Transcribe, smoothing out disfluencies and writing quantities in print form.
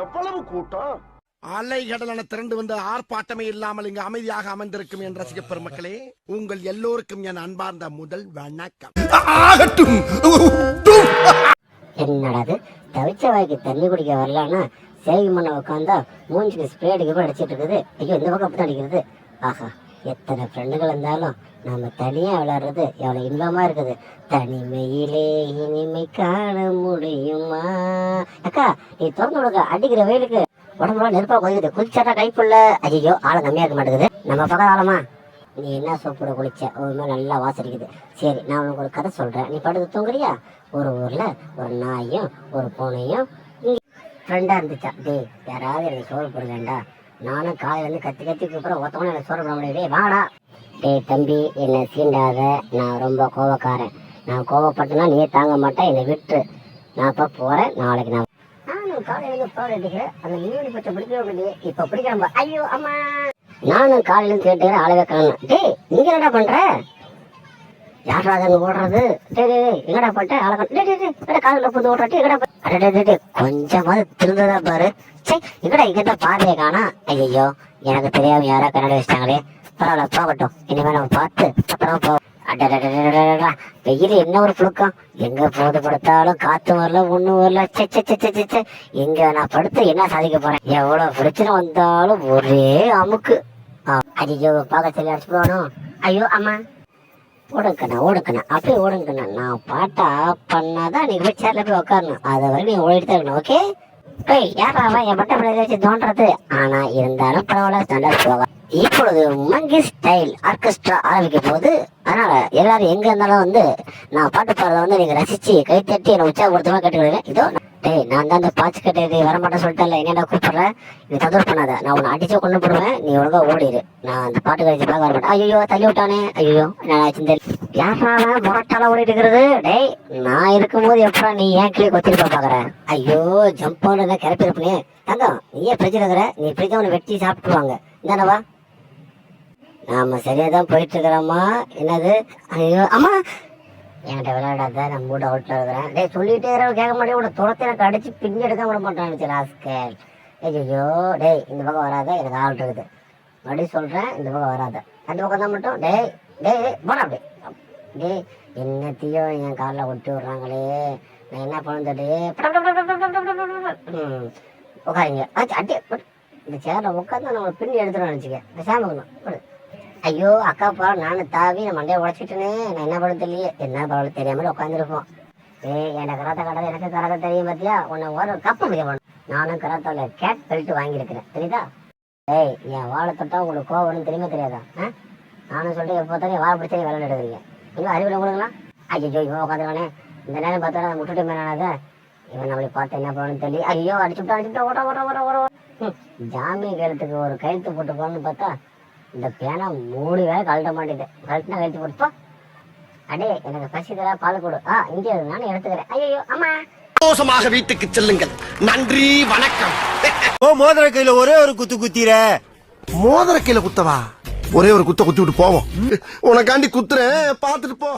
எவ்வளவு கூட்டம்! அலை கடலான திரண்டு வந்த ஆர்ப்பாட்டமே இல்லாமல் இங்கு அமைதியாக அமர்ந்திருக்கும் என் ரசிக பெருமக்களே, உங்கள் எல்லோருக்கும் என் அன்பார்ந்த முதல் வணக்கம். என்னடாது தவிச்ச வாய்க்கு தண்ணி குடிக்க வரலான்னா சேவி மண்ண உட்காந்தா மூஞ்சிக்கு ஸ்ப்ரே அடிக்க அடிச்சிட்டு இருக்குது. ஐயோ இந்த பக்கம் அப்படி அடிக்கிறது. ஆஹா, எத்தனை ஃப்ரெண்டுகள் இருந்தாலும் நம்ம தனியா விளையாடுறது எவ்வளவு இன்பமா இருக்குது. தனிமையிலே இனிமை காண முடியுமா? அக்கா நீ திறந்து விடுங்க, அடிக்கிற வெயிலுக்கு உடம்புல நெருப்பா கொதிக்குது. குளிச்சாட்டா கைப்புள்ள. ஐயோ ஆளம் கம்மியா இருக்க மாட்டேங்குது. நம்ம பக்கம் ஆளமா நீ என்ன சோப்போட குளிச்ச? ஒரு மேல நல்லா வாசடிக்குது. சரி நான் உனக்கு ஒரு கதை சொல்றேன், நீ படுத்து தூங்குறியா? ஒரு ஊர்ல ஒரு நாயும் ஒரு பூனையும் ஃப்ரெண்டா இருந்துச்சா. டேய் யாராவது எனக்கு சோறு போடுவேண்டா, நானும் காலையில இருந்து கத்தி கத்தி கூப்பிட ஒருத்தவங்க எனக்கு சோறு போட முடியாது. வாடா. டேய் தம்பி என்னை சீண்டாத, நான் ரொம்ப கோவக்காரன். நான் கோவப்பட்டேன்னா நீ தாங்க மாட்டேன், என்னை விட்டு. நான் இப்போ போறேன், நாளைக்கு நானும் காலையில போட அடிக்கிறேன். அந்த ஈவினிங் பச்சை பிடிக்கவே முடியாது, இப்ப பிடிக்கிறேன். ஐயோ அம்மா, நானும் காலையில கேட்டுக்கிறேன், ஆளவே காணும். டேய் நீங்க என்னடா பண்ற? யாரா அங்க ஓடுறது? எங்கடா போட்ட ஆளை காலையில புது ஓடுறாட்டி எங்கடா? கொஞ்சமாவது திருந்ததா பாரு. சரி எங்கடா இங்கதான் பாதையை காணா. ஐயோ எனக்கு தெரியாம யாரா கண்ணாடி வச்சிட்டாங்களே. பரவாயில்ல போகட்டும், இனிமே நம்ம பார்த்து அப்புறம் போ. வெயில் என்ன ஒரு புழுக்கம், எங்க போது படுத்தாலும் காத்து வரல ஒண்ணு வரல. எங்க நான் படுத்து என்ன சாதிக்க போறேன்? எவ்வளவு பிரச்சனை வந்தாலும் ஒரே அமுக்கு. ஐயோ பார்க்க சொல்லி அடிச்சு போகணும். ஐயோ அம்மா ஓடுக்கணும் அப்படியே ஓடுங்கண்ணா. நான் பாட்டை ஆஃப் பண்ணாதான் நீங்க போய் சேர்ல போய் உட்காரணும். அதை வரை நீங்க ஓடிட்டு தான் இருக்கணும். ஓகே போய் யாரா என் பட்ட பிள்ளை வச்சு தோன்றது. ஆனா இருந்தாலும் பரவாயில்ல, ஸ்டாண்டர்ட் போக. இப்பொழுது மங்கி ஸ்டைல் ஆர்கெஸ்ட்ரா ஆரம்பிக்க போது, அதனால எல்லாரும் எங்க இருந்தாலும் வந்து நான் பாட்டு பாடுறத நீங்க ரசிச்சு கை தட்டி என்ன உற்சாகப்படுத்தமா கேட்டுக்கிறேன். இதோ டேய் நான் தான் அந்த பாச்சு கட்டி வரமாட்டேன் சொல்லிட்டேன்ல, என்னடா கூப்பிடுறேன்? நீ தொந்தரவு பண்ணாத, நான் உன்னை அடிச்சு கொண்டு போடுவேன். நீ ஒழுங்கா ஓடிடு, நான் அந்த பாட்டு கழிச்சு பார்க்க வர மாட்டேன். ஐயோ தள்ளி விட்டானே. ஐயோ நான் யாரால முரட்டால ஓடிட்டு இருக்கிறது? டேய் நான் இருக்கும்போது எப்படா நீ ஏன் கீழே கொத்திருப்பா பாக்குற? ஐயோ ஜம்ப் பண்ண கிளப்பிருப்பனே. தங்கம் நீயே பிரச்சனை இருக்கிற, நீ இப்படிதான் உன்னை வெட்டி சாப்பிட்டுருவாங்க. இந்தானவா நாம சரியாதான் போயிட்டு இருக்கிறோமா? என்னது? ஐயோ அம்மா என்கிட்ட விளையாடாத, நான் மூட அவுட்ல இருக்கிறேன். டே சொல்லிட்டே கேட்க மாட்டேன். உட துரத்தை எனக்கு அடிச்சு பின்னி எடுக்க விட மாட்டான்னு ராஸ்கல். ஐயோ டேய் இந்த பக்கம் வராத, எனக்கு ஆள் இருக்குது. மறுபடியும் சொல்றேன், இந்த பக்கம் வராத, அந்த பக்கம் தான் மட்டும். டேய் டேய் போட அப்படி. டேய் என்னத்தையோ என் காலில் ஒட்டி விடுறாங்களே, நான் என்ன பண்ணுறது? உட்காருங்க. அட்டி இந்த சேர்ல உட்காந்து நம்ம பின்னி எடுத்துடும் நினச்சிக்க சாமக்கணும். ஐயோ அக்கா பா நானும் தாவி நான் மண்டையை உடச்சிட்டேனே, நான் என்ன பண்ண தெரியலையே. என்ன பரவாயில்ல தெரியாமல் உட்காந்துருப்போம். என் கராத்தா கட்டாத, எனக்கு கராத்தா தெரியும் பார்த்தியா? உன்னை ஒரு கப்பு முடிய வேணும். நானும் கராத்தாவில் கேட் பெல்ட் வாங்கியிருக்கிறேன், தெரியுதா? ஏய் என் வாழை தொட்டா உங்களுக்கு கோவம்னு தெரியுமா தெரியாதா? நானும் சொல்லிட்டு எப்போ பார்த்தாலும் வாழை பிடிச்சே விளையாட எடுக்கிறீங்க. இன்னும் அறிவில் உங்களுக்குலாம் ஐயோ இவன் உட்காந்துருவானே, இந்த நேரம் பார்த்தா அதை முட்டுட்டு மேனானத இவன் நம்மளை பார்த்து என்ன பண்ணணும்னு தெரியல. ஐயோ அடிச்சுட்டா ஓட ஜாமீன் கையெழுத்துக்கு ஒரு கையெழுத்து போட்டு போகணும்னு பார்த்தா இந்த பேனா 3 வேலை கழட்ட மாட்டேது. கழட்டினா கழித்து போட்டுப்பா. அடே எனக்கு பசி தர பால் கொடு. இங்கே நானும் எடுத்துக்கிறேன். ஐயோ அம்மா. சந்தோஷமாக வீட்டுக்கு செல்லுங்கள். நன்றி வணக்கம். மோதிர கையில ஒரே ஒரு குத்து குத்திர. மோதிர கையில குத்தவா? ஒரே ஒரு குத்தி விட்டு போவோம். உனக்காண்டி குத்துறேன், பாத்துட்டு போ.